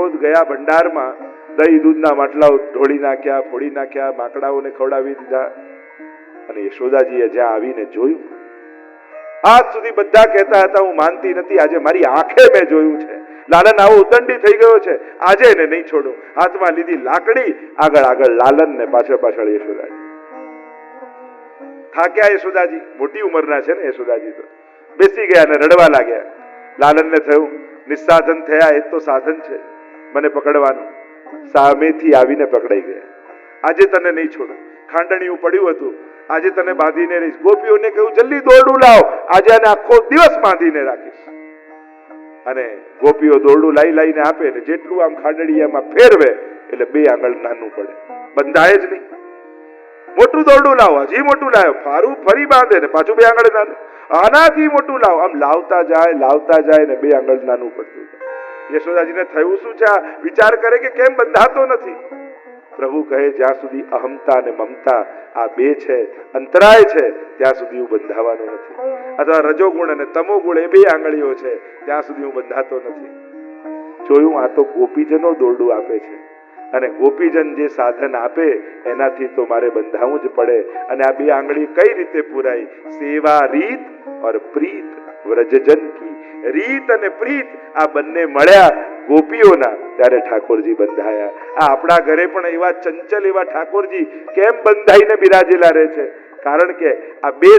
વિનોદ ગયા ભંડારમાં, દહીં દૂધના માટલાઓ ઢોળી નાખ્યા, ફોડી નાખ્યા, માકડાઓને ખવડાવી દીધા. અને યશોદાજીએ જ્યાં આવીને જોયું, આજ સુધી બધા કહેતા હતા હું માનતી નથી, આજે મારી આંખે મેં જોયું છે. લાલન આવો ઉદંડી થઈ ગયો છે, આજે એને નહીં છોડું. હાથમાં લીધી લાકડી, આગળ આગળ લાલન ને પાછળ પાછળ યશોદાજી. થાક્યા યશોદાજી, મોટી ઉંમરના છે ને યશોદાજી, તો બેસી ગયા અને રડવા લાગ્યા. લાલનને થયું નિસ્સાધન થયા એ તો સાધન છે મને પકડવાનું. સામેથી આવીને પકડાઈ ગયા. આજે તને નહીં છોડું. ખાંડણીયું પડ્યું હતું, આજે તને બાંધીને રહીશ. ગોપીઓને કહ્યું જલ્દી દોરડું લાવો, આજે આને આખો દિવસ બાંધીને રાખીશ. અને ગોપીઓ દોરડું લાઈને આપે ને જેટલું આમ ખાંડણીયામાં ફેરવે એટલે 2 આંગળ નાનું પડે, બંધાય જ નહીં. મોટું દોરડું લાવો, હજી મોટું લાવ્યો, ફારું ફરી બાંધે ને પાછું 2 આંગળ નાનું, આનાથી મોટું લાવો. આમ લાવતા જાય ને 2 આંગળ નાનું પડતું જાય. યશોદાજીને થયું શું છે? વિચાર કરે કે કેમ બંધાતો નથી. પ્રભુ કહે જ્યાં સુધી અહમતા અને મમતા આ 2 છે, અંતરાય છે, ત્યાં સુધી હું બંધાવાનો નથી. અથવા રજોગુણ અને તમોગુણ એ 2 આંગળીઓ છે, ત્યાં સુધી હું બંધાતો નથી. જોયું, આ તો ગોપીજનો દોરડું આપે છે, અને ગોપીજન જે સાધન આપે એનાથી તો મારે બંધાવું જ પડે. અને આ 2 આંગળી કઈ રીતે પુરાઈ? સેવા રીત ઓર પ્રીત વ્રજજન કી. રીત અને પ્રીત આ બંને મળ્યા ગોપીઓના, ત્યારે ઠાકોરજી બંધાયા. આ આપણા ઘરે પણ એવા ચંચલ એવા ઠાકોરજી કેમ બંધાઈને બિરાજેલા રહે છે? કારણ કે આ 2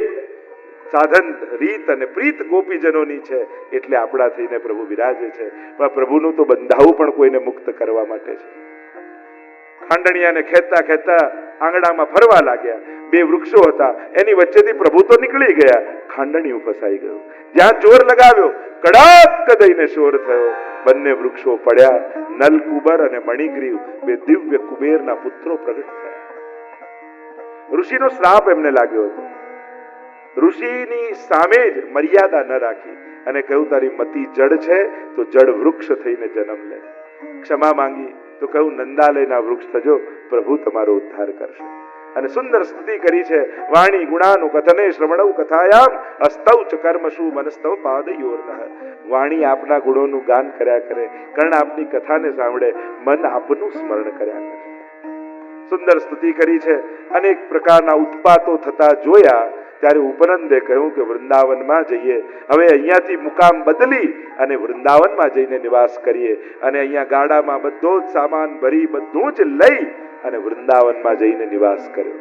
સાધન રીત અને પ્રીત ગોપીજનોની છે, એટલે આપણા થઈને પ્રભુ બિરાજે છે. પણ પ્રભુનું તો બંધાવું પણ કોઈને મુક્ત કરવા માટે છે. ખાંડણિયાને ખેંચતા ખેંચતા આંગણામાં ફરવા લાગ્યા. 2 વૃક્ષો હતા, એની વચ્ચેથી પ્રભુ તો નીકળી ગયા, ખાંડણિયું ફસાઈ ગયું. જ્યાં જોર લગાવ્યો, કડાક દઈને શોર થયો, બંને વૃક્ષો પડ્યા. નલકુબર અને મણિગ્રીવ 2 દિવ્ય કુબેરના પુત્રો પ્રગટ થયા. ઋષિનો શ્રાપ એમને લાગ્યો હતો. ઋષિની સામે જ મર્યાદા ન રાખી અને કહ્યું તારી મતિ જડ છે તો જડ વૃક્ષ થઈને જન્મ લે. ક્ષમા માંગી તો કહ્યું નંદાલયના વૃક્ષ થજો, પ્રભુ તમારો ઉદ્ધાર કરશે. અને સુંદર સ્તુતિ કરી છે. વાણી ગુણાનું કથને શ્રવણવ કથાયામ અસ્તૌ ચ કર્મશુ મનસ્તવ પાદયોર્નઃ. વાણી આપના ગુણોનું ગાન કર્યા કરે, કર્ણ આપની કથાને સાંભળે, મન આપનું સ્મરણ કર્યા કરે. સુંદર સ્તુતિ કરી છે. અનેક પ્રકારના ઉત્પાતો થતા જોયા ત્યારે ઉપનંદે કહ્યું કે વૃંદાવનમાં જઈએ. હવે અહીંયાથી મુકામ બદલી અને વૃંદાવનમાં જઈને નિવાસ કરીએ. અને અહીંયા ગાડામાં બધો જ સામાન ભરી બધું જ લઈ અને વૃંદાવનમાં જઈને નિવાસ કર્યો.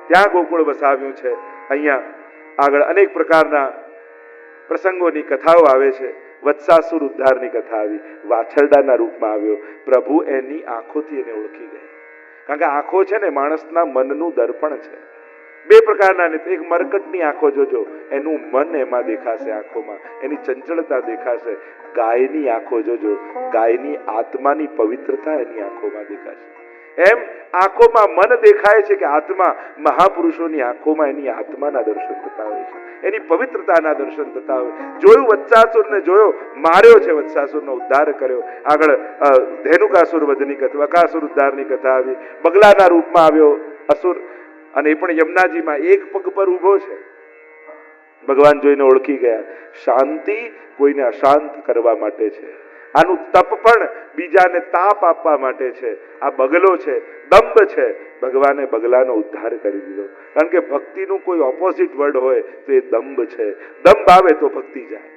ત્યાં ગોકુળ વસાવ્યું છે. અહીંયા આગળ અનેક પ્રકારના પ્રસંગોની કથાઓ આવે છે. વત્સાસુર ઉદ્ધારની કથા આવી, વાછરડાના રૂપમાં આવ્યો. પ્રભુ એની આંખોથી એને ઓળખી ગયા. કારણ કે આંખો છે ને માણસના મનનું દર્પણ છે. 2 પ્રકારના ને, એક મરકટની આંખો જોજો, એનું મન એમાં દેખાશે, આંખોમાં એની ચંચળતા દેખાશે. ગાયની આંખો જોજો, ગાયની આત્માની પવિત્રતા એની આંખોમાં દેખાશે. એમ આંખોમાં મન દેખાય છે કે આત્મા, મહાપુરુષોની આંખોમાં એની આત્માના દર્શન થતા હોય છે, એની પવિત્રતાના દર્શન થતા હોય. જોયું વત્સાસુરને, જોયો, માર્યો છે, વત્સાસુરનો ઉદ્ધાર કર્યો. આગળ ધેનુકાસુર વધની કથા, વકાસુર ઉદ્ધારની કથા આવી. બગલાના રૂપમાં આવ્યો અસુર, અને એ પણ યમુનાજીમાં 1 પગ પર ઊભો છે. ભગવાન જોઈને ઓળખી ગયા. શાંતિ કોઈને અશાંત કરવા માટે છે. આનું તપ પણ બીજાને તાપ આપવા માટે છે. આ બગલો છે, દંભ છે. ભગવાને બગલાનો ઉદ્ધાર કરી દીધો. કારણ કે ભક્તિનું કોઈ ઓપોઝિટ વર્ડ હોય તો એ દંભ છે. દંભ આવે તો ભક્તિ જાય.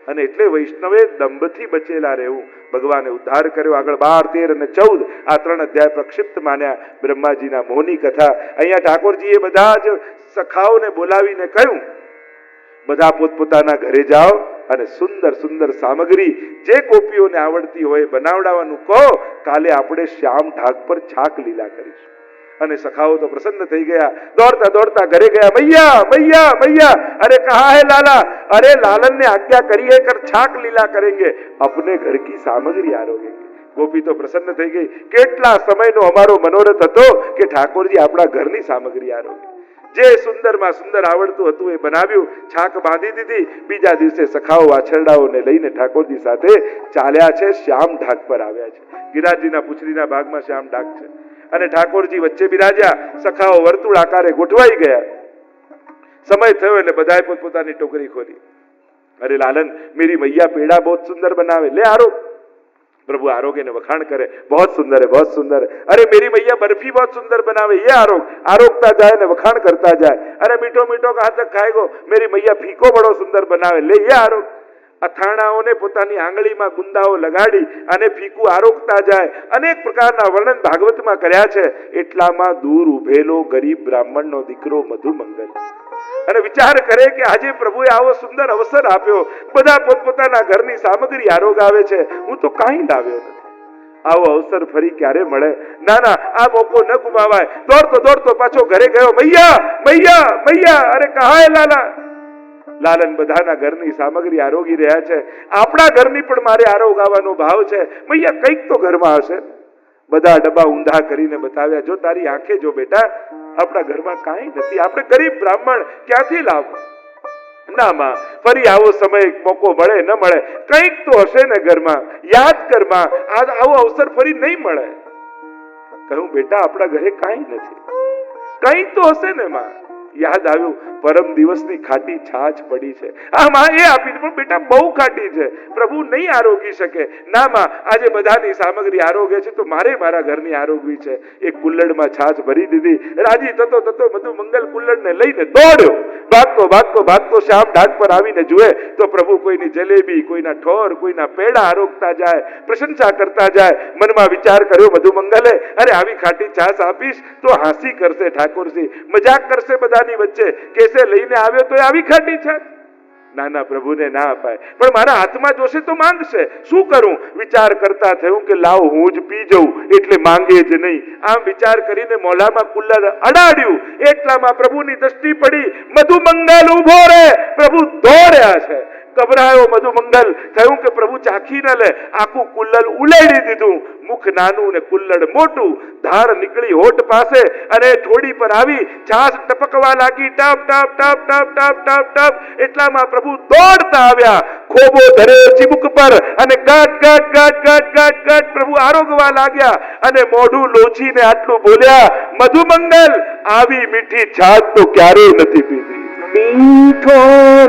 અને એટલે વૈષ્ણવે દંભથી બચેલા રહેવું. ભગવાને ઉદ્ધાર કર્યો. આગળ 12, 13 અને 14 આ 3 અધ્યાય પ્રક્ષિપ્ત માન્યા. બ્રહ્માજીના મોહની કથા. અહીંયા ઠાકોરજીએ બધા જ સખાઓને બોલાવીને કહ્યું બધા પોતપોતાના ઘરે જાઓ અને સુંદર સુંદર સામગ્રી જે ગોપીઓને આવડતી હોય બનાવડાવવાનું કહો. કાલે આપણે શ્યામ ઢાક પર છાક લીલા કરીશું. અને સખાઓ તો પ્રસન્ન થઈ ગયા. દોડતા દોડતા ઘરે ગયા. મૈયા મૈયા મૈયા, અરે કહા હે લાલા? અરે લાलन ने आज्ञा करी है कर छाक लीला करेंगे, अपने घर की सामग्री आरोगे. ગોપી તો પ્રસન્ન થઈ ગઈ. કેટલા સમયનો અમારો મનોરથ હતો કે ઠાકોરજી આપણા ઘરની સામગ્રી આરોગે. જે સુંદરમાં સુંદર આવડતું હતું એ બનાવ્યું, છાક બાંધી દીધી. બીજા દિવસે સખાઓ વાછરડાઓને લઈને ઠાકોરજી સાથે ચાલ્યા છે. શ્યામ ઢાક પર આવ્યા છે. ગિરાજીના પૂછડીના ભાગમાં શ્યામ ઢાક છે અને ઠાકોરજી વચ્ચે બિરાજ્યા. સખાઓ વર્તુળ આકારે ગોઠવાઈ ગયા. સમય થયો એટલે બધાએ પોતપોતાની ટોકરી ખોલી. અરે લાलन, मेरी मैया पेड़ा बहुत सुंदर बनावे, ले आरो. प्रभु आरोग्य ने वखाण करे, बहुत सुंदर है, बहुत सुंदर है। अरे मेरी मैया बर्फी बहुत सुंदर बनावे, ये आरोगता जाए ने वखाण करता जाए। अरे मीठो मीठो कहां तक खाएगो, मेरी मैया फीको बड़ो सुंदर बनावे, ले ये आरोग। અથાણાઓને પોતાની આંગળીમાં ગુંદાઓ લગાડી અને ફીકું આરોગતા જાય, અનેક પ્રકારના વર્ણન ભાગવતમાં કર્યા છે। એટલામાં દૂર ઉભેલો ગરીબ બ્રાહ્મણનો દીકરો મધુમંગલ અને વિચાર કરે કે આજે પ્રભુએ આવો સુંદર અવસર આપ્યો, બધા પોતપોતાના ઘરની સામગ્રી આરોગાવે છે, હું તો કાંઈ લાવ્યો નથી। આવો અવસર ફરી ક્યારે મળે? ના ના, આ મોકો ન ગુમાવાય। દોડતો દોડતો પાછો ઘરે ગયો। મૈયા મૈયા મૈયા, અરે કહા હે લાલા? લાલન બધાના ઘરની સામગ્રી આરોગી રહ્યા છે, આપણા ઘરની પણ મારે આરોગાવાનો ભાવ છે। મૈયા કંઈક તો ઘરમાં હશે। બધા ડબ્બા ઊંધા કરીને બતાવ્યા, જો તારી આંખે જો બેટા, આપણા ઘરમાં કાંઈ નથી, આપણે ગરીબ બ્રાહ્મણ ક્યાંથી લાવવું? ના માં, ફરી આવો સમય મોકો મળે ન મળે, કંઈક તો હશે ને ઘરમાં, યાદ કર માં, આવો અવસર ફરી નહીં મળે। કહું બેટા આપણા ઘરે કાંઈ નથી, કંઈક તો હશે ને માં। યાદ આવ્યું, પરમ દિવસની ખાટી છાછ પડી છે, આ માં એ આપી, પણ બેટા બહુ ખાટી છે, પ્રભુ નહીં આરોગી શકે। ના માં, આજે બધાની સામગ્રી આરોગે છે તો મારે મારા ઘરની આરોગવી છે। એક કુલ્લડમાં છાછ ભરી દીધી, રાજી થતો થતો મધુમંગલ કુલ્લડને લઈને દોડ્યો। ભાગતો ભાગતો ભાગતો શ્યામ ઢાક પર આવીને જુએ તો પ્રભુ કોઈની જલેબી, કોઈના ઠોર, કોઈના પેડા આરોગતા જાય, પ્રશંસા કરતા જાય। મનમાં વિચાર કર્યો મધુમંગલે, અરે આવી ખાટી છાછ આપીશ તો હાંસી કરશે ઠાકોરજી, મજાક કરશે બધાની વચ્ચે, કેસે લઈને આવ્યો તો આવી ખાટી છાછ? નાના પ્રભુને ના અપાય, પણ મારા હાથમાં જોશે તો માંગશે, શું કરું? વિચાર કરતા થયું કે લાવ હું જ પી જઉં, એટલે માંગે જ નહીં। આમ વિચાર કરીને મોઢામાં કુલ્લર અડાડ્યું, એટલામાં પ્રભુની દ્રષ્ટિ પડી, મધુમંગલ ઊભો રે, પ્રભુ દોડ્યા છે। ગભરાયો મધુમંગલ, થયું કે પ્રભુ ચાખી ન લે, આખું કુલ્લર ઉલેડી દીધું। મુખ નાનું ને કુલ્લડ મોટું, ધાર નીકળી હોઠ પાસે અને ઠોડી પર આવી છાસ ટપકવા લાગી, ટપ ટપ ટપ ટપ ટપ ટપ ટપ। એટલામાં પ્રભુ દોડતા આવ્યા, ખોબો ધર્યો ચીબુક પર અને ગટ ગટ ગટ ગટ ગટ ગટ પ્રભુ આરોગવા લાગ્યા અને મોઢું લોચીને આટલું બોલ્યા, મધુમંગલ આવી મીઠી છાસ તો ક્યારેય નથી પીધી। मीठो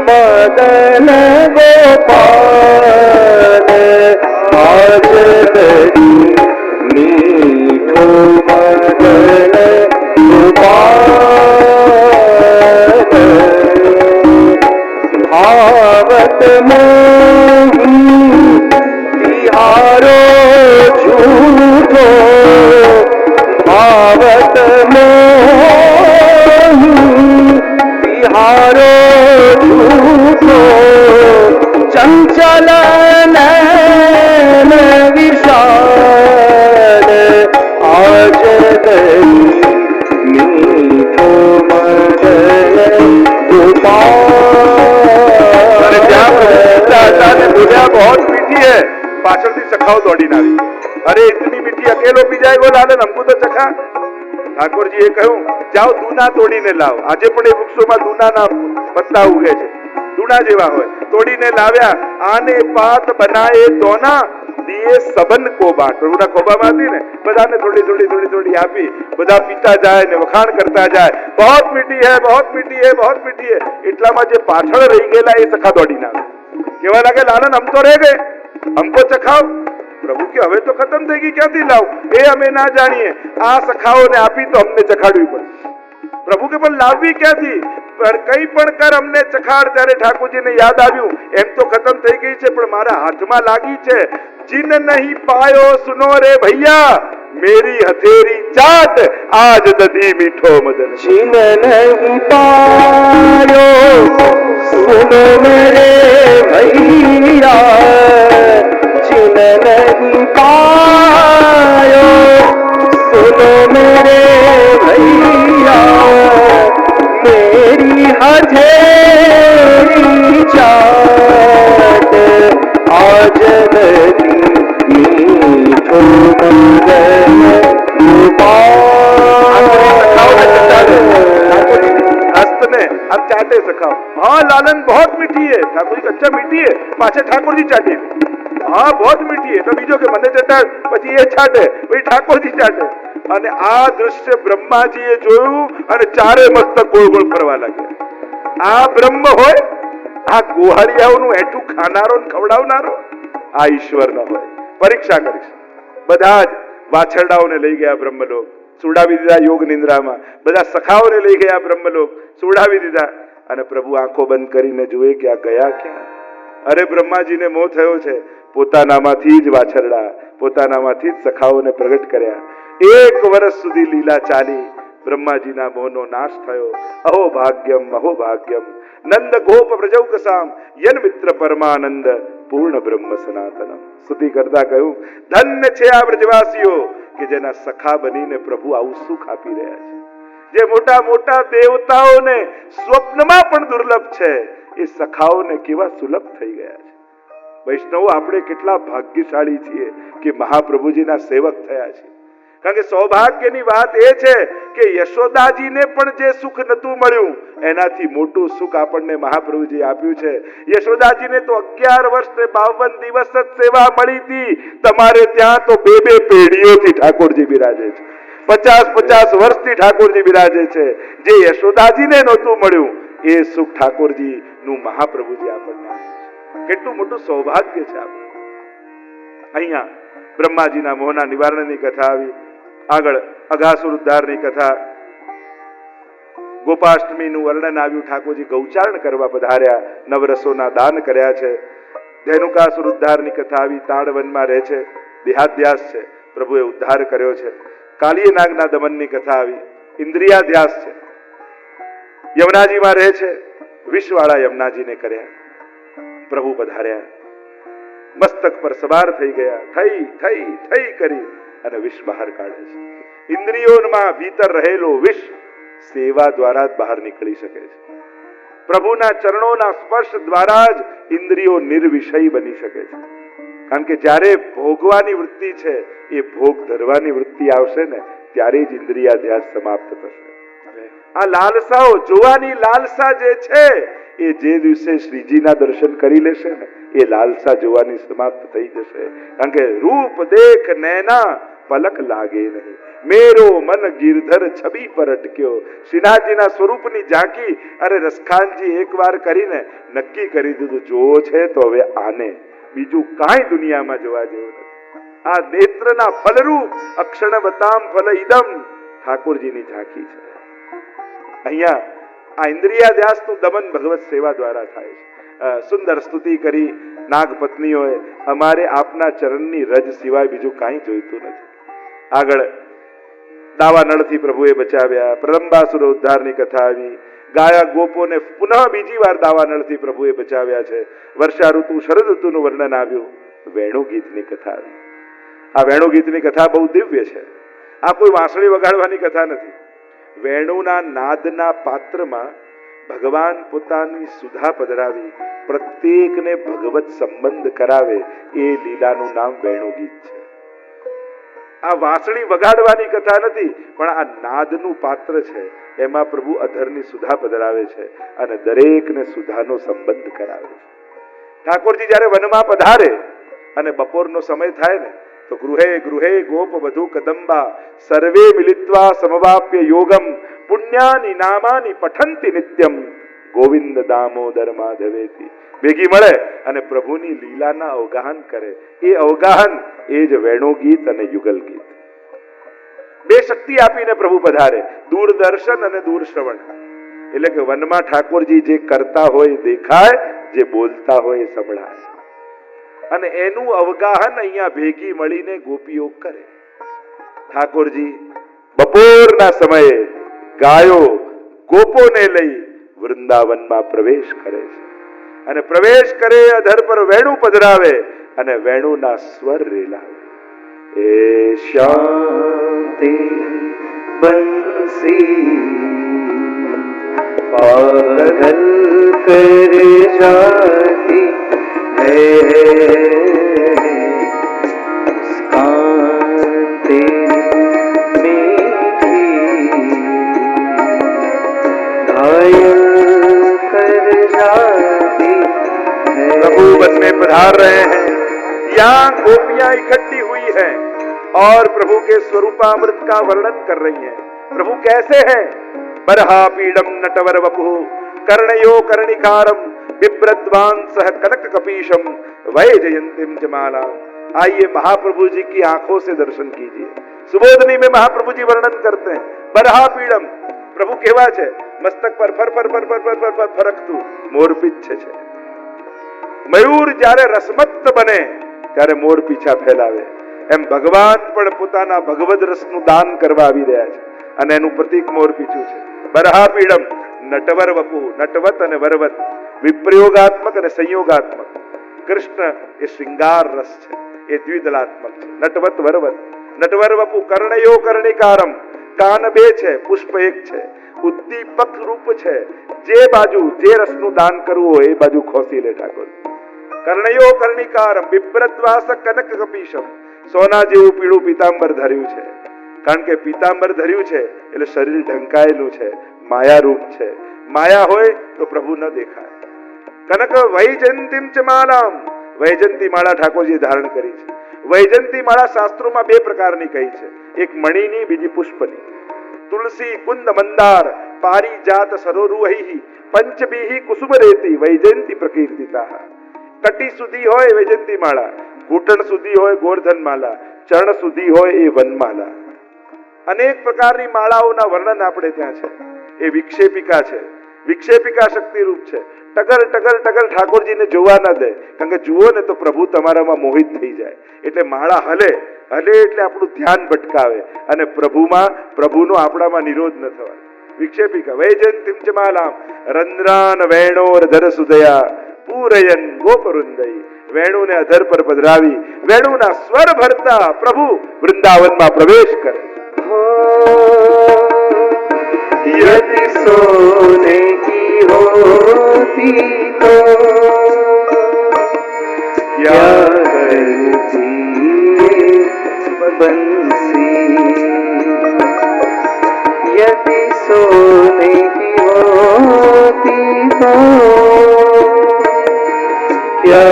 मदन गोपाल आज तरी, मीठो मदन गोपाल भावत मोही तिहारो झूठो, भावत मोही तिहारो झूठो, चंचल नैन विशाल आज तरी, मीठो मदन गोपाल। बोलिया बहुत मीठी है, पाछल थी सखाओ दौड़ी ना आई, अरे इतनी मीठी अकेलो पी जाएगो लालन, हमको तो चखा। ઠાકોરજીએ કહ્યું, જાઓ દૂના તોડીને લાવો। આજે પણ એ વૃક્ષોમાં દૂનાના પત્તા ઉગે છે, દૂના જેવા હોય, તોડીને લાવ્યા। આને પાત બનાએ દોના, દિયે સબન કો બાટ। પ્રભુના ખોબામાં હતી ને, બધાને થોડી થોડી થોડી થોડી આપી, બધા પીતા જાય ને વખાણ કરતા જાય, बहुत मीठी है, बहुत मीठी है, बहुत मीठी है। એટલામાં જે પાછળ રહી ગયેલા એ સખા દોડીને આવે, કેવા લાગે, લાલન हम तो रह गए, हमको चखाओ। प्रभु के हवे तो खत्म થઈ ગઈ, ક્યાંથી લાવ? એ અમે ના જાણીએ, આ સખાઓને આપી તો અમને ચખાડવી પડે। પ્રભુ કે પણ લાવવી ક્યાંથી? પણ કઈ પણ કર અમને ચખાડ। ત્યારે ઠાકોરજીને યાદ આવ્યું, એમ તો ખતમ થઈ ગઈ છે, પણ મારા હાથમાં લાગી છે। જીન નહીં પાયો સુનો રે ભૈયા, मेरी हथेरी चाट आज दधी मीठो मदन। जीन नहीं पायो सुनो मेरे भैया, जीन नहीं पायो सुनो मेरे भैया, मेरी हथेरी चाट आज दधी मीठो मदन हस्त ने अब चाटे सखाओ। हाँ लालन बहुत मीठी है। ठाकुर जी अच्छा मीठी है, पाछे ठाकुर जी चाटे। हाँ बहुत मीठी है, तो बीजो के मने चटाड़, પછી એ છાટે, પછી ઠાકોરજી ચાટે। અને આ દૃશ્ય બ્રહ્માજીએ જોયું અને ચારે મસ્તક ગોળ ગોળ ફરવા લાગ્યા। આ બ્રહ્મ હોય, આ ગોહાળિયાઓનું એઠું ખાનારો ને ખવડાવનારો, આ ઈશ્વર ન હોય। પરીક્ષા કરીશ. બધા જ વાછરડાઓને લઈ ગયા બ્રહ્મલોક, સુડાવી દીધા યોગ નિંદ્રામાં. બધા સખાઓને લઈ ગયા બ્રહ્મલોક, સુડાવી દીધા. અને પ્રભુ આંખો બંધ કરીને જુએ કે આ ગયા ક્યાં? અરે બ્રહ્માજીને મોહ થયો છે. પોતાનામાંથી જ વાછરડા, પોતાનામાંથી જ સખાઓને પ્રગટ કર્યા. 1 વર્ષ સુધી લીલા ચાલી. બ્રહ્માજીના મોહનો નાશ થયો. અહો ભાગ્યમ અહો ભાગ્યમ નંદ ગોપ પ્રજૌકસામ યન મિત્ર પરમાનંદ પૂર્ણ બ્રહ્મ સનાતનમ. સ્તુતિ કરતા કહ્યું, ધન્ય છે આ બ્રજવાસીઓ કે જેના સખા બનીને પ્રભુ આવું સુખ આપી રહ્યા છે. જે મોટા મોટા દેવતાઓને સ્વપ્નમાં પણ દુર્લભ છે, એ સખાઓને કેવા સુલભ થઈ ગયા છે. વૈષ્ણવો, આપણે કેટલા ભાગ્યશાળી છીએ કે મહાપ્રભુજીના સેવક થયા છે. કારણ કે સૌભાગ્યની વાત એ છે કે યશોદાજીને પણ જે સુખ નતું મળ્યું એનાથી મોટું સુખ આપણને મહાપ્રભુજી આપ્યું છે. યશોદાજીને તો 11 વર્ષ ને 52 દિવસ જ સેવા મળી હતી. તમારે ત્યાં તો 2 પેઢીઓથી ઠાકોરજી બિરાજે છે. 50 વર્ષથી ઠાકોરજી બિરાજે છે. જે યશોદાજીને નહોતું મળ્યું એ સુખ ઠાકોરજી નું મહાપ્રભુજી આપણને આપે છે. કેટલું મોટું સૌભાગ્ય છે આપણે. અહીંયા બ્રહ્માજીના મોહના નિવારણની કથા આવી. આગળ અઘાસુર ઉદ્ધારની કથા, ગોપાષ્ટમીનું વર્ણન આવ્યું. ઠાકોરજી ગૌચારણ કરવા પધાર્યા, નવરસોના દાન કર્યા છે. ધેનુકાસુર ઉદ્ધારની કથા આવી. તાડવનમાં રહે છે, દેહાધ્યાસ છે, પ્રભુએ ઉદ્ધાર કર્યો છે. કાલીય નાગના દમનની કથા આવી. ઇન્દ્રિયાધ્યાસ છે, યમુનાજીમાં રહે છે, વિષવાળા યમુનાજીને કર્યા. પ્રભુ પધાર્યા, મસ્તક પર સવાર થઈ ગયા, થઈ થઈ થઈ કરી અને વિષ બહાર કાઢે છે. ઇન્દ્રિયોમાં ભીતર રહેલો વિષ સેવા દ્વારા જ બહાર નીકળી શકે છે. પ્રભુના ચરણોના સ્પર્શ દ્વારા જ ઇન્દ્રિયો નિર્વિષય બની શકે છે. કારણ કે જ્યારે ભોગવાની વૃત્તિ છે એ ભોગ ધરવાની વૃત્તિ આવશે ને ત્યારે જ ઇન્દ્રિયાધ્યાસ સમાપ્ત થશે. આ લાલસાઓ, જોવાની લાલસા જે છે એ જે દિવસે શ્રીજીના દર્શન કરી લેશે ને એ લાલસા જોવાની સમાપ્ત થઈ જશે. કારણ કે રૂપ દેખ નૈના પલક લાગે નહીં, મેરો મન ગિરધર છબી પર અટક્યો. શ્રીનાથજીના સ્વરૂપની ઝાંકી અરે રસખાનજી એકવાર કરીને નક્કી કરી દીધું, જોવો છે તો હવે આને, બીજું કાંઈ દુનિયામાં જોવા જેવું નથી. આ નેત્રના ફલરૂપ અક્ષણવતામ ફલ ઇદમ ઠાકોરજીની ઝાંકી છે. અહીંયા આ ઇન્દ્રિયાધ્યાસનું દમન ભગવત સેવા દ્વારા થાય છે. સુંદર સ્તુતિ કરી નાગપત્નીઓએ, અમારે આપના ચરણની રજ સિવાય બીજું કાંઈ જોઈતું નથી. આગળ દાવાનળથી પ્રભુએ બચાવ્યા. પ્રલંબાસુર ઉદ્ધારની કથા આવી. ગાયા ગોપોને પુનઃ બીજી વાર દાવાનળથી પ્રભુએ બચાવ્યા છે. વર્ષા ઋતુ, શરદ ઋતુનું વર્ણન આવ્યું. વેણુ ગીતની કથા આવી. આ વેણુ ગીતની કથા બહુ દિવ્ય છે. આ કોઈ વાંસળી વગાડવાની કથા નથી. વેણુના નાદના પાત્રમાં ભગવાન પોતાની સુધા પધરાવી પ્રત્યેકને ભગવત સંબંધ કરાવે એ લીલાનું નામ વેણુ ગીત છે. આ વાંસળી વગાડવાની કથા નથી, પણ આ નાદનું પાત્ર છે. એમાં પ્રભુ અધરની સુધા પધરાવે છે અને દરેકને સુધાનો સંબંધ કરાવે છે. ઠાકોરજી જ્યારે વનમાં પધારે અને બપોરનો સમય થાય ને તો ગૃહે ગૃહે ગોપ વધુ કદંબા સર્વે મિલિત્વા સમવાપ્ય યોગમ પુણ્યાની નામાની પઠંતિ નિત્યમ ગોવિંદ દામોદર માધવેથી. ભેગી મળે અને પ્રભુની લીલાના અવગાહન કરે. એ અવગાહન એ જ વેણુ ગીત અને યુગલ ગીત. બે શક્તિ આપીને પ્રભુ પધારે, દૂરદર્શન અને દૂરશ્રવણ. એટલે કે વનમાં ઠાકોરજી જે કરતા હોય દેખાય, જે બોલતા હોય સંભળાય. અને એનું અવગાહન અહીંયા ભેગી મળીને ગોપીઓ કરે. ઠાકોરજી બપોરના સમયે ગાયો ગોપોને લઈ વૃંદાવનમાં પ્રવેશ કરે છે. અને પ્રવેશ કરે, અધર પર વેણુ પધરાવે અને વેણુના સ્વર રેલાવે. એ શાંતિ બંસી પાગલ કરે જાતી હે મુસ્કાન प्रभु वन में पधार रहे हैं. यहाँ गोपियां इकट्ठी हुई हैं और प्रभु के स्वरूपामृत का वर्णन कर रही हैं. प्रभु कैसे हैं? बरहा पीडम नटवर वपु कर्णयो कर्णिकारम बिभ्रद्वांसः कनक कपीशम वै जयंतीम जमाला. आइए महाप्रभु जी की आंखों से दर्शन कीजिए। सुबोधनी में महाप्रभु जी वर्णन करते हैं, बरहा पीड़म, प्रभु केवा छे, मस्तक पर फर फर फर फर फर फर फरकતું મોરપીંછ છે। મયુર જ્યારે રસમત્ત બને ત્યારે મોર પીછા ફેલાવે, એમ ભગવાન પણ પોતાના ભગવદ રસનું દાન કરવા આવી રહ્યા છે અને એનું પ્રતીક મોરપીછું છે। બરહા પીડમ, નટવર વપુ, નટવત અને વરવત, વિપ્રયોગાત્મક અને સંયોગાત્મક। કૃષ્ણ એ શ્રૃંગાર રસ છે, એ દ્વિદલાત્મક છે। નટવત વરવત, નટવર વપુ, કર્ણયો કર્ણિકારમ, કાન બે છે, પુષ્પ એક છે, ઉદ્દીપક રૂપ છે, જે બાજુ જે રસનું દાન કરવું હોય એ બાજુ ખોસી લે ઠાકોર। કર્ણયો કર્ણિકારમ, બિભ્રદ્વાસ કનક કપીશમ, સોના જેવું પીળું પીતાંબર ધર્યું છે, કારણ કે પીતાંબર ધર્યું છે એટલે શરીર ઢંકાયેલું છે, માયા રૂપ છે, માયા હોય તો પ્રભુ ન દેખાય। કનક વૈજયંતીમ ચ માલામ, વૈજયંતી માળા ઠાકોરજી ધારણ કરી છે। વૈજયંતી માળા શાસ્ત્રોમાં બે પ્રકારની કહી છે, એક મણીની, બીજી પુષ્પની। તુલસી કુંદ મંદાર પારિજાત સરોરુહી પંચબીહી કુસુમ રેતી વૈજયંતી પ્રકીર્તિતા। કટી સુધી હોય વૈજયંતી માળા, ઘૂંટણ સુધી હોય ગોર્ધન માલા, ચરણ સુધી હોય એ વનમાલા। અનેક પ્રકારની માળાઓના વર્ણન આપણે ત્યાં છે। એ વિક્ષેપિકા છે, વિક્ષેપિકા શક્તિ રૂપ છે। ટગર ટગર ટગર ઠાકોરજીને જોવા ના દે, કારણ કે જુઓ ને તો પ્રભુ તમારામાં મોહિત થઈ જાય, એટલે માળા હલે હલે એટલે આપણું ધ્યાન ભટકાવે અને પ્રભુનો આપણામાં નિરોધ ન થવાય। વિક્ષેપિકા વૈજયંતીમ ચ માલામ રંદ્રાન વેણોર ધર સુદયા પૂરયન ગોપવૃંદઈ, વેણુને અધર પર પધરાવી વેણુના સ્વર ભરતા પ્રભુ વૃંદાવનમાં પ્રવેશ કરે। यदि सोने की होती तो क्या करती बंसी, यदि सोने की होती तो क्या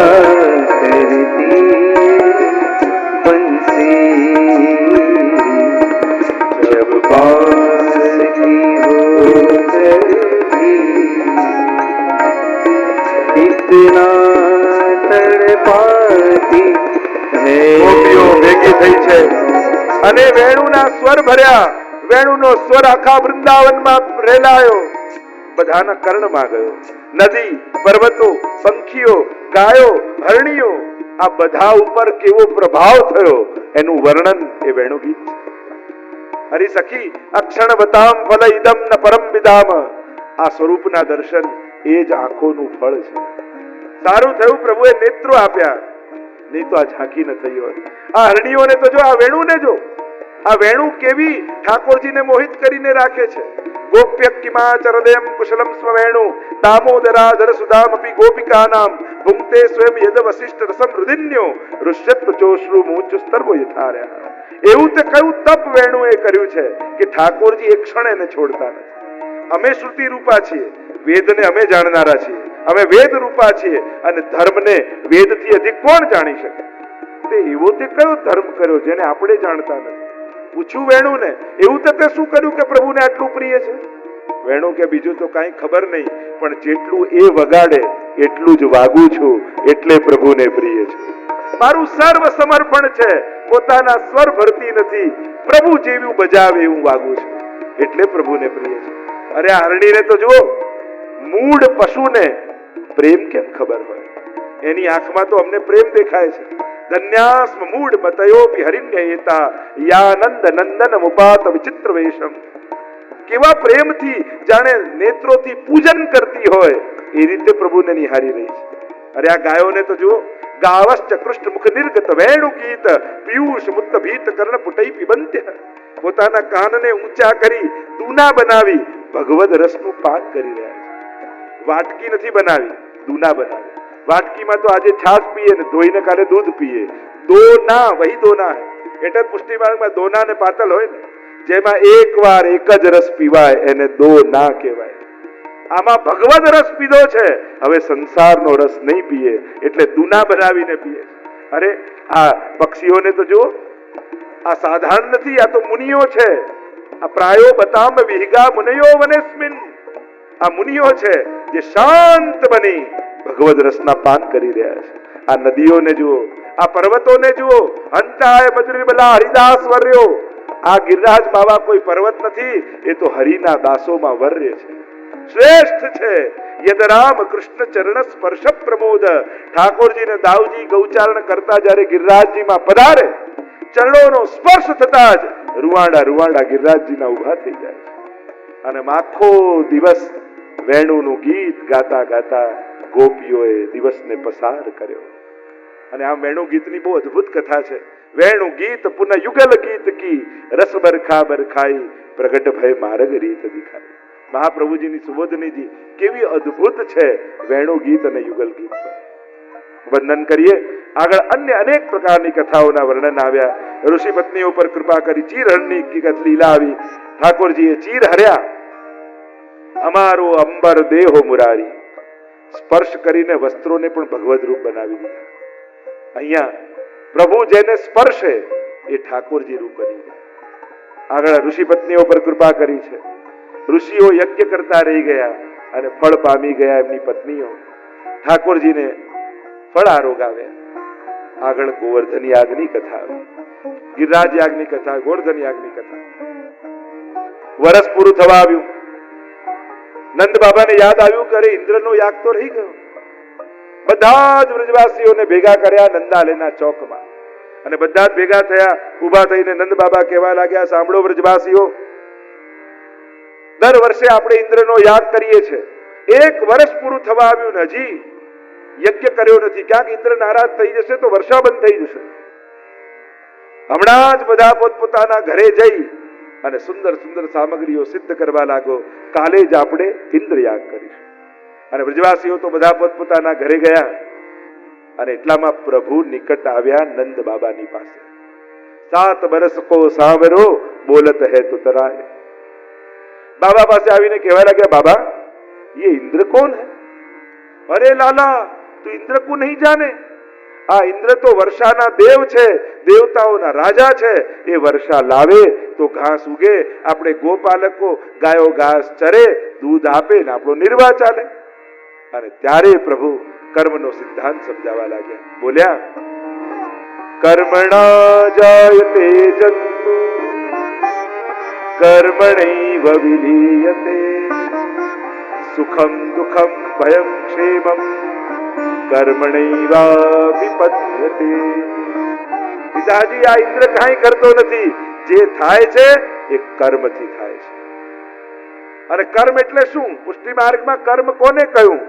करती बंसी, जब पास की होकर भी इतना तड़पाती है। ગોપીઓ ભેગી થઈ છે અને વેણુના સ્વર ભર્યા, વેણુનો સ્વર આખા વૃંદાવનમાં રેલાયો, બધાના કર્ણમાં ગયો। નદી, પર્વતો, પંખીઓ, ગાયો, હરણીઓ, આ બધા ઉપર કેવો પ્રભાવ થયો એનું વર્ણન એ વેણુ ગીત છે। હરી સખી અક્ષણ બતામ ફલ ઇદમ ન પરમ વિદામ, આ સ્વરૂપના દર્શન એ જ આંખોનું ફળ છે। સારું થયું પ્રભુએ નેત્રો આપ્યા, નહીં તો આ ઝાંખી ન થઈ હોત। આ હરણીઓને તો જો, આ વેણુને જો, આ વેણુ કેવી ઠાકોરજીને મોહિત કરીને રાખે છે। ગોપ્ય કિમાચરદેમ કુશલમ સ્વવેણુ દામોદરાધર સુદામપી ગોપિકાનામ ભુંક્તે સ્વયં યદ વસિષ્ઠ રસમ રુદિન્યો ઋષ્યત્વ ચોશ્રુ મૂચ સ્તર્વો યથાર્યા। એવું તે કયું તપ વેણુએ કર્યું છે કે ઠાકોરજી એક ક્ષણ એને છોડતા નથી। અમે શ્રુતિ રૂપા છીએ, વેદને અમે જાણનારા છીએ, અમે વેદ રૂપા છીએ અને ધર્મને વેદથી અધિક કોણ જાણી શકે? તે એવો તે કયો ધર્મ કર્યો જેને આપણે જાણતા નથી? પૂછ્યું વેણુને, એવું તે શું કર્યું કે પ્રભુને આટલું પ્રિય છે? વેણુ કે બીજું તો કાંઈ ખબર નહીં, પણ જેટલું એ વગાડે એટલું જ વાગું છું, એટલે પ્રભુને પ્રિય છે। મારું સર્વ સમર્પણ છે, પોતાના સ્વર ભરતી નથી, પ્રભુ જેવું બજાવે એવું વાગું છું, એટલે પ્રભુને પ્રિય છે। અરે આ હરણીને તો જુઓ, મૂળ પશુને પ્રેમ કેમ ખબર હોય? એની આંખમાં તો અમને પ્રેમ દેખાય છે। ધન્યાસ્મ મૂળ મતયોપી હરિણ્યયેતા યાનંદ નંદન મુપાત વિચિત્ર વેશમ, કેવા પ્રેમથી જાણે નેત્રોથી પૂજન કરતી હોય એ રીતે પ્રભુને નિહારી રહી છે। અરે આ ગાયોને તો જુઓ, ગાવશ્ચ કૃષ્ણ મુખ નિર્ગત વેણુ ગીત પિયુષ મુક્ત ભીત કર્ણ પુટઈ પિબંત્ય, પોતાના કાનને ઊંચા કરી દૂના બનાવી ભગવદ રસનું પાન કરી રહ્યા છે। વાટકી નથી બનાવી, દૂના બનાવી। વાટકીમાં તો આજે છાશ પીએ ને ધોઈને કાલે દૂધ પીએ, દોના વહી દોના હે, એટલે પુષ્ટિ માર્ગમાં દોના ને પાતલ હોય ને, જેમાં એકવાર એક જ રસ પીવાય એને દોના કહેવાય। આમાં ભગવદ રસ પીધો છે, હવે સંસારનો રસ નહીં પીએ, એટલે દૂના બનાવીને પીએ। અરે આ પક્ષીઓને તો જુઓ, આ સાધારણ નથી, આ તો મુનિઓ છે। આ પ્રાયો બતામ વિહગા મુનયો વનેસ્મિન, આ મુનિઓ છે જે શાંત બની ભગવદ રસના પાન કરી રહ્યા છે। આ નદીઓને જુઓ, આ પર્વતોને જુઓ, અંતાય મધુરીબલા હરિદાસ વર્યો. આ ગિરિરાજ બાબા કોઈ પર્વત નથી, એ તો હરિના દાસોમાં વર્ય છે, શ્રેષ્ઠ છે. યદ રામ કૃષ્ણ ચરણ સ્પર્શ પ્રમોદ. ઠાકોરજીને દાવજી ગૌચારણ કરતા જ્યારે ગિરિરાજજીમાં પધારે, ચરણોનો સ્પર્શ થતા જ રૂવાડા રૂવાડા ગિરિરાજજીના ઉભા થઈ જાય. અને આખો દિવસ વેણુનું ગીત ગાતા ગાતા ગોપીઓએ દિવસને પસાર કર્યો. અને આ વેણુ ગીતની બહુ અદ્ભુત કથા છે. વેણુ ગીત પુનઃ યુગલ ગીત કી, રસ બરખા બરખાઈ, પ્રગટ ભય માર્ગ રીત દિખાઈ. મહાપ્રભુજીની સુબોધનીજી કેવી અદ્ભુત છે વેણુ ગીત અને યુગલ ગીત પર. વંદન કરીએ. આગળ અન્ય અનેક પ્રકારની કથાઓના વર્ણન આવ્યા. ઋષિ પત્નીઓ પર કૃપા કરી ચીરહરણની હકીકત લીલા આવી. ઠાકોરજીએ ચીર હર્યા. અમારો અંબર દેહો મુરારી, સ્પર્શ કરીને વસ્ત્રોને પણ ભગવદ રૂપ બનાવી દીધા. અહીંયા પ્રભુ જેને સ્પર્શે એ ઠાકોરજી રૂપ બની જાય. આગળ ઋષિ પત્નીઓ પર કૃપા કરી છે. ઋષિઓ યજ્ઞ કરતા રહી ગયા અને ફળ પામી ગયા એમની પત્નીઓ. ઠાકોરજીને ફળ આરોગાવ્યા. આગળ ગોવર્ધન યાગની કથા આવી, ગિરિરાજ યાગની કથા, ગોવર્ધન યાગની કથા. વરસ પૂરું થવા આવ્યું. નંદ બાબાને યાદ આવ્યું કે અરે ઇન્દ્રનો યાગ તો રહી ગયો. બધા જ વ્રજવાસીઓને ભેગા કર્યા નંદાલયના ચોકમાં, અને બધા જ ભેગા થયા. ઉભા થઈને નંદ બાબા કહેવા લાગ્યા, સાંભળો વ્રજવાસીઓ, દર વર્ષે આપણે ઇન્દ્રનો યાગ કરીએ છીએ. એક વર્ષ પૂરું થવા આવ્યું ને હજી યજ્ઞ કર્યો નથી. ક્યાંક ઇન્દ્ર નારાજ થઈ જશે તો વર્ષા બંધ થઈ જશે. હમણાં જ બધા પોતપોતાના ઘરે જઈ અને સુંદર સુંદર સામગ્રીઓ સિદ્ધ કરવા લાગો. કાલે જ આપણે ઇન્દ્ર યાગ કરીશું. અને વ્રજવાસીઓ તો બધા પોતપોતાના ઘરે ગયા. અને એટલામાં પ્રભુ નિકટ આવ્યા નંદ બાબાની પાસે. 7 બરસ કો સાવરો બોલત હે તુતરાય. बाबा पास आवीने कहवा लग्या, बाबा ये इंद्र कौन है? अरे लाला तू इंद्र को नहीं जाने? आ इंद्र तो वर्षाना देव छे, देवताओना राजा छे. ए वर्षा लावे तो घास उगे, આપણે ગોપાલકો ગાયો ઘાસ ચરે, દૂધ આપે ને આપણો નિર્વાહ ચાલે. અને ત્યારે પ્રભુ કર્મનો સિદ્ધાંત સમજાવવા લાગ્યા. બોલ્યા, કર્મણા જાયતે જંતુ કર્મણૈવ વિલીયતે, સુખમ દુઃખમ ભયમ ક્ષેમમ કર્મણૈવાભિપદ્યતે. પિતાજી, આ ઇન્દ્ર કાંઈ કરતો નથી. જે થાય છે એ કર્મથી થાય છે. અને કર્મ એટલે શું? પુષ્ટિ માર્ગમાં કર્મ કોને કહ્યું?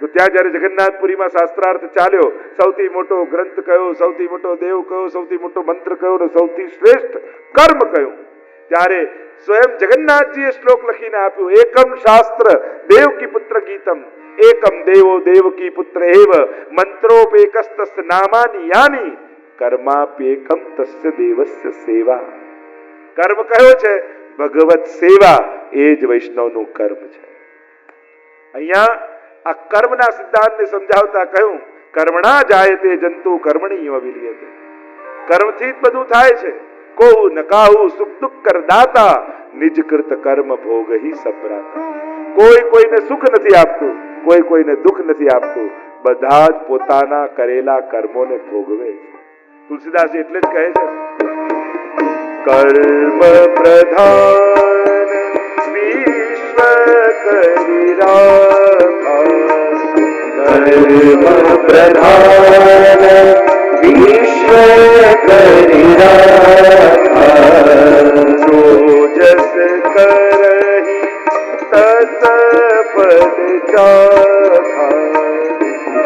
તો ત્યાં જયારે જગન્નાથપુરીમાં શાસ્ત્રાર્થ ચાલ્યો, સૌથી મોટો ગ્રંથ કયો, સૌથી મોટો દેવ કયો, સૌથી મોટો મંત્ર કયો ને સૌથી શ્રેષ્ઠ કર્મ કયું, ત્યારે સ્વયં જગન્નાથજીએ શ્લોક લખીને આપ્યું, એકમ શાસ્ત્ર દેવકી પુત્ર ગીતમ, એકમ દેવો દેવકી પુત્ર એવ, મંત્રોપેકસ્તસ્ય નામાની યાની, કર્માપ્યેકમ તસ્ય દેવસ્ય સેવા. કર્મ કયો છે? ભગવત સેવા. એ જ વૈષ્ણવનું કર્મ છે. અહીંયા આ કર્મના સિદ્ધાંતને સમજાવતા કહ્યું, કર્મણા જાયતે જંતુ કર્મણી વિલીયતે. કર્મથી જ બધું થાય છે. કો નકાહુ સુખ દુઃખ કરદાતા, નિજ કૃત કર્મ ભોગ હી સબ્રાતા. કોઈ કોઈને સુખ નથી આપતું, કોઈ કોઈને દુઃખ નથી આપતું. બધા જ પોતાના કરેલા કર્મોને ભોગવે છે. તુલસીદાસ એટલે જ કહે છે, કર્મ પ્રધાન વિશ્વ કરી રાખા, કર્મ પ્રધાન વિશ્વ કરી રાખા, જો જસ કરહી તસ પદ ચાખા,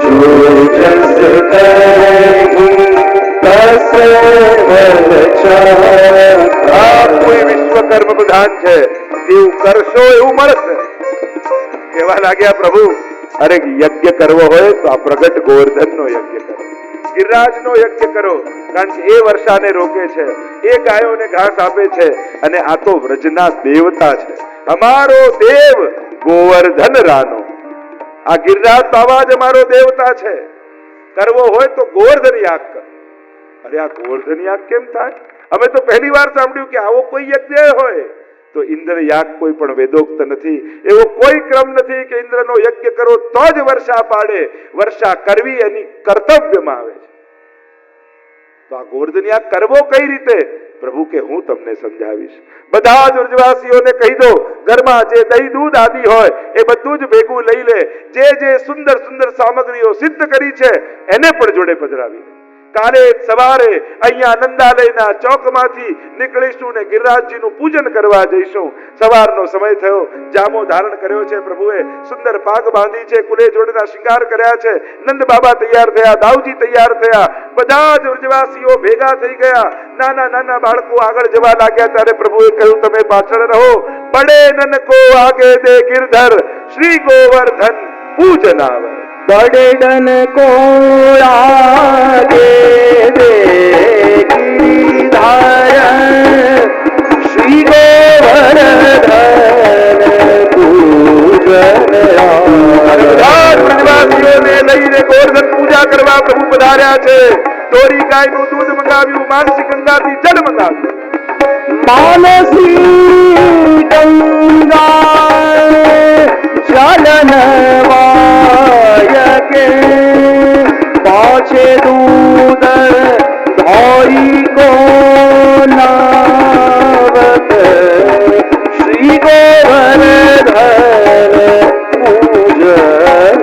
જો જસ કરહી તસ પદ ચાખા. આ કોઈ વિશ્વ કર્મ પ્રધાન છે, જેવું કરશો એવું મળશે. કેવા લાગ્યા પ્રભુ, અરે યજ્ઞ કરવો હોય તો આ પ્રગટ ગોવર્ધનનો યજ્ઞ કરો, ગિરિરાજનો યજ્ઞ કરો, કારણ કે એ વર્ષાને રોકે છે, એ ગાયોને ઘાસ આપે છે, અને આ તો વ્રજના દેવતા છે. અમારો દેવ ગોવર્ધન રાનો, આ ગિરિરાજ બાબા જ અમારો દેવતા છે. કરવો હોય તો ગોવર્ધન યાગ કરો. અરે આ ગોવર્ધન યાગ કેમ થાય? અમે તો પહેલી વાર સાંભળ્યું કે આવો કોઈ યજ્ઞ હોય. તો ઇન્દ્ર યાગ કોઈ પણ વેદોક્ત નથી. એવો કોઈ ક્રમ નથી કે ઇન્દ્રનો યજ્ઞ કરો તો જ વર્ષા પાડે. વર્ષા કરવી એની કર્તવ્યમાં આવે છે. તો આ ગોવર્ધનિયા કરવો કઈ રીતે? પ્રભુ કે હું તમને સમજાવીશ. બધા જ વ્રજવાસીઓને કહી દો, ઘરમાં જે દહીં દૂધ આદિ હોય એ બધું જ ભેગું લઈ લે. જે સુંદર સુંદર સામગ્રીઓ સિદ્ધ કરી છે એને પણ જોડે પધરાવી. કાલે સવારે અહીંયા નંદાલયના ચોકમાંથી નીકળીશું ને ગિરિરાજજીનું પૂજન કરવા જઈશું. સવારનો સમય થયો, જામો ધારણ કર્યો છે પ્રભુએ, સુંદર પાગ બાંધી છે, કુલે જોડના શિંગાર કર્યા છે. નંદ બાબા તૈયાર થયા, દાઉજી તૈયાર થયા, બધા જ વ્રજવાસીઓ ભેગા થઈ ગયા. નાના નાના બાળકો આગળ જવા લાગ્યા ત્યારે પ્રભુએ કહ્યું, તમે પાછળ રહો. બડે નનકો આગે દે ગિરધર, શ્રી ગોવર્ધન પૂજનાવ. बड़े डन को आगे दे गिरिधार, श्री गोवर्धन पूजन વ્રજવાસીઓને લઈને ગોવર્ધન પૂજા કરવા પ્રભુ પધાર્યા છે. દોરી ગાયનું દૂધ મંગાવ્યું, માનસી ગંગાથી જળ મંગાવ્યું. मानसी गंगा चलनवाय के पाछे दूध धौरी को नावत, श्री गोवर्धन पूजन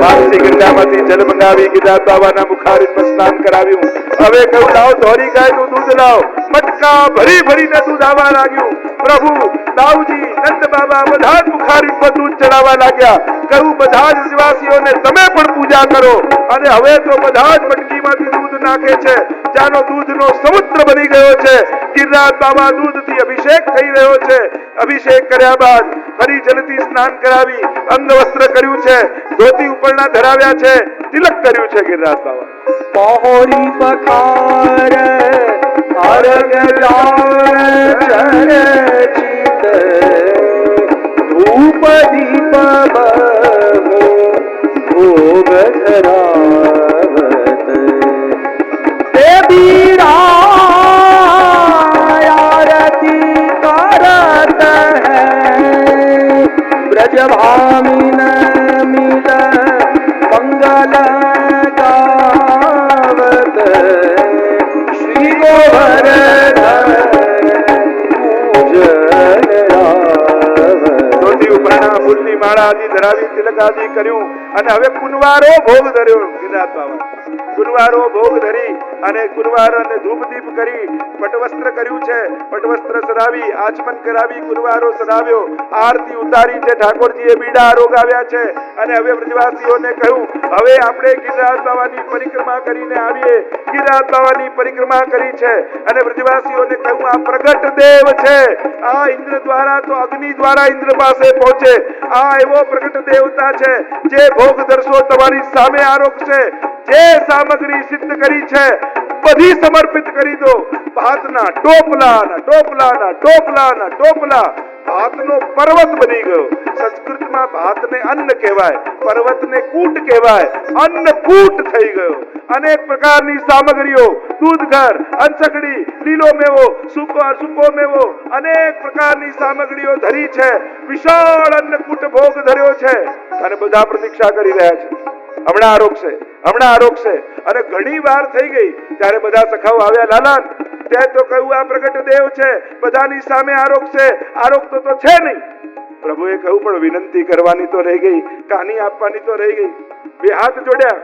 માનસી ગંગામાંથી જળ મંગાવી ગિરિરાજ બાબાના મુખારવિંદમાં સ્નાન કરાવ્યું. હવે કહ્યું, લાવો ધોરી ગાયનું દૂધ લાવો. મટકા ભરી ભરીને દૂધ આવવા લાગ્યું. પ્રભુ, દાઉજી, નંદ બાબા બધા જ મુખારવિંદમાં દૂધ ચડાવવા લાગ્યા. કહ્યું, બધા જ વ્રજવાસીઓને તમે પણ પૂજા કરો. અને હવે તો બધા જ મટકીમાંથી દૂધ નાખે છે, જાનો દૂધનો સમુદ્ર બની ગયો છે. ગિરિરાજ બાબા દૂધથી અભિષેક થઈ રહ્યો છે. અભિષેક કર્યા બાદ ફરી જલથી સ્નાન કરાવી, અંગ વસ્ત્ર કર્યું છે, ધોતી ઉપરના ધરાવ્યા છે, તિલક કર્યું છે. ગિરિરાજ બાબા પહોરી પખાર અરગ ચરચિત, ધૂપ દીપ ભોગ ધરાવત, દેવી આરતી કરત હૈ, ब्रजभामिन मिल मंगल गावत, श्री गोवर्धन पूजन ધોતી ઉપરના ફૂલની માળા આદિ ધરાવી તિલક આદિ કર્યું. અને હવે કુનવારો ભોગ ધર્યો. ગિરિરાજ બાબા કુનવારો ભોગ ધરી અને કુનવાર અને ધૂપ દીપ કરી પટવસ્ત્ર કર્યું છે. પટવસ્ત્ર સરાવી, આચમન કરાવી, કુનવારો સરાવ્યો, આરતી ઉતારી છે. ઠાકોરજીએ બીડા આરોગાવ્યા છે. અને હવે વ્રજવાસીઓને કહ્યું, હવે આપણે ગિરિરાજ બાબાની પરિક્રમા કરીને આવીએ. ગિરિરાજ બાબાની પરિક્રમા કરી છે અને વ્રજવાસીઓને કહ્યું, આ પ્રગટ દેવ છે. આ ઇન્દ્ર દ્વારા તો અગ્નિ દ્વારા ઇન્દ્ર પાસે પહોંચે. આ એવો પ્રગટ દેવતા છે જે ભોગ ધરશો તમારી સામે આરોગશે. જે સામગ્રી સિદ્ધ કરી છે બધી સમર્પિત કરી દો. ભાતના ટોપલા ભાતનો પર્વત બની ગયો. સંસ્કૃતમાં ભાતને અન્ન કહેવાય, પર્વતને કૂટ કહેવાય. અન્નકૂટ થઈ ગયો. અનેક પ્રકારની સામગ્રીઓ, દૂધઘર, અંસકડી, લીલો મેવો, સૂકો મેવો, અનેક પ્રકારની સામગ્રીઓ ધરી છે. વિશાળ અન્નકૂટ ભોગ ધર્યો છે અને બધા પ્રતીક્ષા કરી રહ્યા છે. હમણાં આરોગશે. અને ઘણી વાર થઈ ગઈ ત્યારે બધા સખાઓ આવ્યા. લાલાન, તે તો કહ્યું આ પ્રગટ દેવ છે, બધાની સામે આરોગશે. આરોગતો તો છે નહીં. પ્રભુએ કહ્યું, પણ વિનંતી કરવાની તો રહી ગઈ, કાની આપવાની તો રહી ગઈ. બે હાથ જોડ્યા,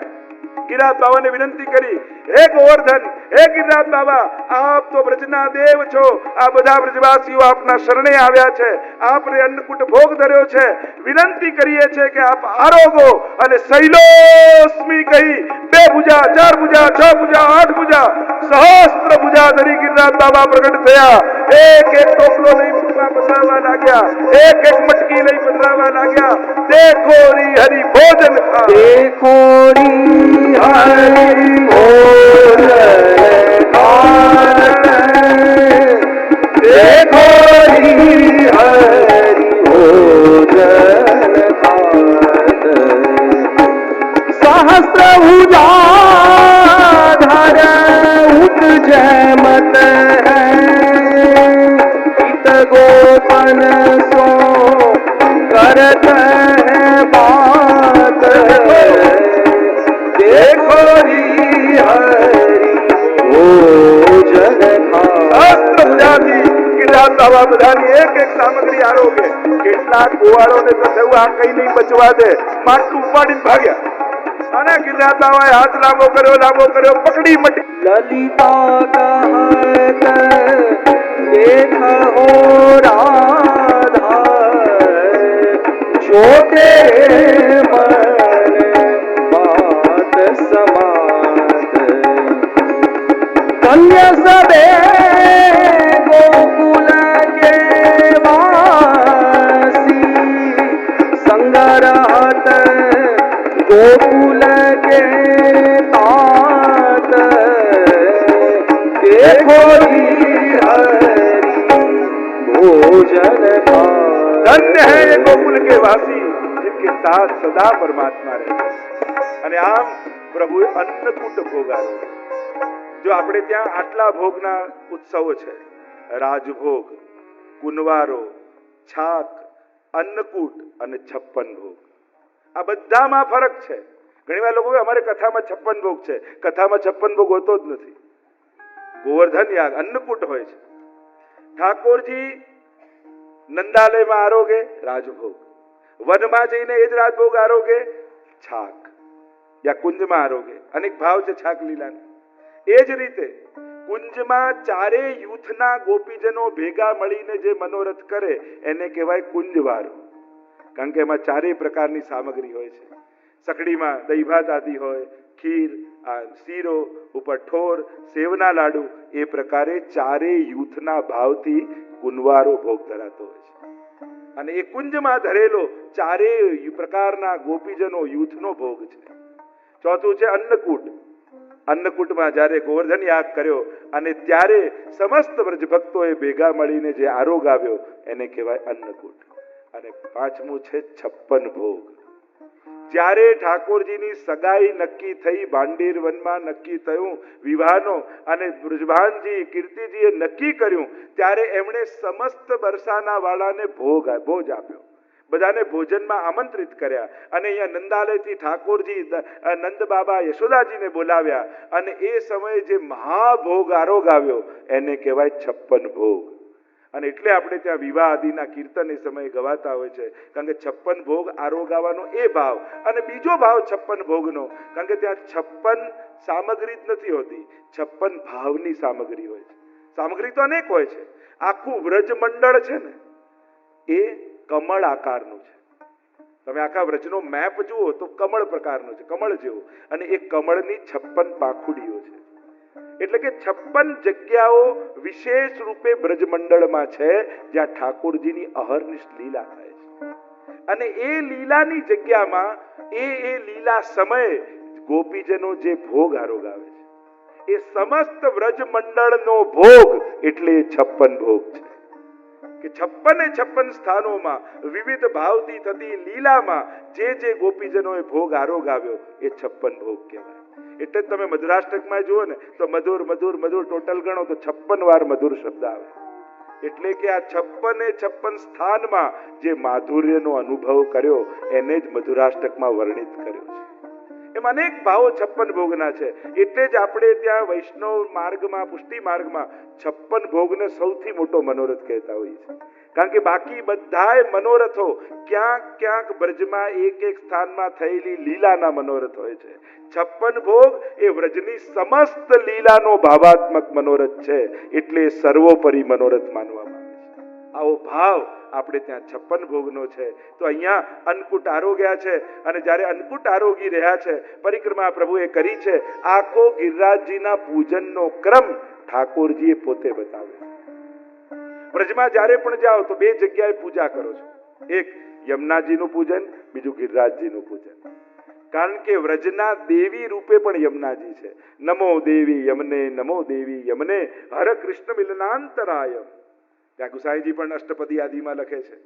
ગિરિરાજ બાબાને વિનંતી કરી, હે ગોવર્ધન, હે ગિરિરાજ બાબા, આપ તો બ્રજના દેવ છો. આ બધા બ્રજવાસીઓ આપના શરણે આવ્યા છે. આપને અન્નકૂટ ભોગ ધર્યો છે. વિનંતી કરીએ છે કે આપ આરોગો. અને શૈલોસ્મી કહી 2 ભુજા, 4 ભુજા, 6 ભુજા, 8 ભુજા, સહસ્ત્ર ભુજા ધરી ગિરિરાજ બાબા પ્રગટ થયા. એક ટોપલો લઈ મુખમાં પધરાવવા લાગ્યા, એક મટકી લઈ પધરાવવા લાગ્યા. દેખો રી હરિ ભોજન ખા, देखो री हरि भोजन खात, देखो री हरि भोजन खात, सहस्त्र भुजा धर उठ जयमत है, इत गोपन सो करत है बात, देखो री हरि આવા બધાની એક એક સામગ્રી આરોગે. કેટલાક ગોવાળોને તો થયું આ કઈ નહીં બચવા દે, માટલું ઉપાડીને ભાગ્યા. અને ગિરનાર બાવાએ હાથ લાંબો કર્યો, પકડી મટી. ललिता कहत देखो राधा छोटे मन बात समात कन्या सबे गोकुल के वासी संग रहत गोकुल के तात देखो भोजन धन्य है ये गोकुल के वासी जिनके साथ सदा परमात्मा રહે. અને આમ પ્રભુએ અન્નકૂટ ભોગ આપ્યો. જો આપણે ત્યાં આટલા ભોગના ઉત્સવો છે, રાજભોગ, કુંવારો, છાક, અન્નકૂટ અને 56 ભોગ. આ બધામાં ફરક છે. ઘણીવાર લોકો કહે અમારે કથામાં 56 ભોગ છે. કથામાં 56 ભોગ હોતો જ નથી. ગોવર્ધન યાગ અન્નકૂટ હોય છે. ઠાકોરજી નંદાલયમાં આરોગે રાજભોગ, વનમાં જઈને એ જ રાજભોગ આરોગે છાક, યા કુંજમાં આરોગે. અનેક ભાવ છે છાક લીલાના. એ જ રીતે કુંજમાં ચારેય યુથના ગોપીજનો ભેગા મળીને જે મનોરથ કરે એને કહેવાય કુંજવારો. કારણ કે એમાં ચારેય પ્રકારની સામગ્રી હોય છે. સકડીમાં દહીં ભાત આદિ હોય, ખીર, શીરો, ઉપર ઠોર, સેવના લાડુ, એ પ્રકારે ચારેય યુથના ભાવથી કુંવારો ભોગ ધરાતો હોય છે. અને એ કુંજમાં ધરેલો ચારેય પ્રકારના ગોપીજનો યુથનો ભોગ છે. ચોથું છે અન્નકૂટ. અન્નકૂટમાં જ્યારે ગોવર્ધન યાગ કર્યો અને ત્યારે સમસ્ત વ્રજ ભક્તોએ ભેગા મળીને જે આરોગ આવ્યો એને કહેવાય અન્નકૂટ. અને પાંચમું છે 56 ભોગ. જ્યારે ઠાકોરજીની સગાઈ નક્કી થઈ, ભાંડીર વનમાં નક્કી થયું વિવાહનો, અને બ્રજભાનજી કીર્તિજીએ નક્કી કર્યું, ત્યારે એમણે સમસ્ત બરસાના વાળાને ભોજ આપ્યો. બધાને ભોજનમાં આમંત્રિત કર્યા. અને અહીંયા નંદાલયથી ઠાકોરજી નંદ બાબા યશોદાજીને બોલાવ્યા. અને એ સમયે જે મહાભોગ આરોગ આવ્યો એને કહેવાય 56 ભોગ. અને એટલે આપણે ત્યાં વિવાહ આદિના કીર્તન એ સમયે ગવાતા હોય છે. કારણ કે 56 ભોગ આરોગાવાનો એ ભાવ. અને બીજો ભાવ 56 ભોગનો, કારણ કે ત્યાં 56 સામગ્રી જ નથી હોતી, 56 ભાવની સામગ્રી હોય છે. સામગ્રી તો અનેક હોય છે. આખું વ્રજ મંડળ છે ને એ કમળ આકારનું છે. તમે આખા વ્રજનો મેપ જુઓ તો કમળ પ્રકારનો છે, કમળ જેવો. અને એ કમળની 56 પાંખુડીઓ છે. એટલે કે 56 જગ્યાઓ વિશેષ રૂપે બ્રજમંડળમાં છે જ્યાં ઠાકોરજીની અહર્નિશ લીલા થાય છે. અને એ લીલાની જગ્યામાં એ લીલા સમયે ગોપીજનો જે ભોગ આરોગાવે છે એ સમસ્ત બ્રજમંડળનો ભોગ, એટલે 56 ભોગ છે. કે 56 સ્થાનોમાં વિવિધ ભાવથી થતી લીલામાં જે ગોપીજનોએ ભોગ આરોગાવ્યો એ 56 ભોગ કહેવાય. એટલે તમે મધુરાષ્ટકમાં જુઓ ને તો મધુર મધુર મધુર ટોટલ ગણો તો 56 વાર મધુર શબ્દ આવે. એટલે કે આ 56 સ્થાનમાં જે માધુર્યનો અનુભવ કર્યો એને જ મધુરાષ્ટકમાં વર્ણિત કર્યો છે. એમ અનેક ભાવો 56 ભોગના છે. એટલે જ આપણે ત્યાં વૈષ્ણવ માર્ગમાં, પુષ્ટિ માર્ગમાં 56 ભોગને સૌથી મોટો મનોરથ કહેતા હોઈએ છીએ. કારણ કે બાકી બધાય મનોરથો ક્યાંક બ્રજમાં એક સ્થાનમાં થયેલી લીલાના મનોરથ હોય છે. 56 ભોગ એ વ્રજની સમસ્ત લીલાનો ભાવાત્મક મનોરથ છે. એટલે સર્વોપરી મનોરથ માનવામાં આવે છે. આવો ભાવ આપણે ત્યાં 56 ભોગનો છે. તો અહીંયા અન્નકૂટ આરોગ્યા છે. અને જ્યારે અન્નકૂટ આરોગી રહ્યા છે, પરિક્રમા પ્રભુએ કરી છે, આખો ગિરિરાજજીના પૂજનનો ક્રમ ઠાકોરજીએ પોતે બતાવ્યો. વ્રજમાં જ્યારે પણ જાઓ તો 2 જગ્યાએ પૂજા કરો છો. એક યમુનાજીનું પૂજન, બીજું ગિરિરાજજીનું પૂજન. કારણ કે વ્રજના દેવી રૂપે પણ યમુનાજી છે. નમો દેવી યમને, નમો દેવી યમને, હર કૃષ્ણ મિલનાંતરાય. ત્યાં ગુસાઈજી પણ અષ્ટપદી આદિમાં લખે છે.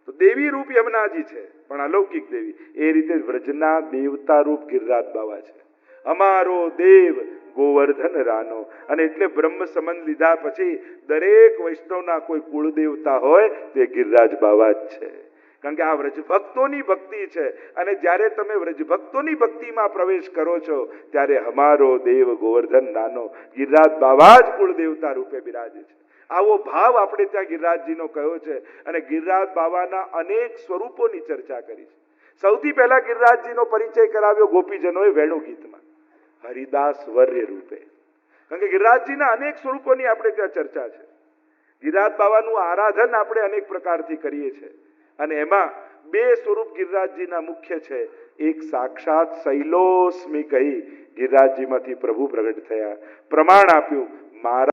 તો દેવી રૂપ યમુનાજી છે, પણ અલૌકિક દેવી. એ રીતે વ્રજના દેવતા રૂપ ગિરિરાજ બાવા છે. અમારો દેવ ગોવર્ધન રાનો. અને એટલે બ્રહ્મ સંબંધ લીધા પછી દરેક વૈષ્ણવના કોઈ કુળ દેવતા હોય તે ગિરિરાજ બાવા જ છે. કારણ કે આ વ્રજભક્તોની ભક્તિ છે અને જ્યારે તમે વ્રજભક્તોની ભક્તિમાં પ્રવેશ કરો છો ત્યારે હમારો દેવ ગોવર્ધન નાનો ગિરિરાજ બાબા જ કુળ દેવતા રૂપે બિરાજે છે. આવો ભાવ આપણે ત્યાં ગિરિરાજજીનો કયો છે અને ગિરિરાજ બાબાના અનેક સ્વરૂપોની ચર્ચા કરી છે. સૌથી પહેલા ગિરિરાજજીનો પરિચય કરાવ્યો ગોપીજનોએ વેણુ ગીતમાં હરિદાસ વર્ય રૂપે. કારણ કે ગિરિરાજજીના અનેક સ્વરૂપોની આપણે ત્યાં ચર્ચા છે. ગિરિરાજ બાબાનું આરાધન આપણે અનેક પ્રકારથી કરીએ છીએ અને એમાં બે સ્વરૂપ ગિરિરાજજીના મુખ્ય છે. એક સાક્ષાત શૈલોસ્મી કહી ગિરિરાજજીમાંથી પ્રભુ પ્રગટ થયા, પ્રમાણ આપ્યું મારા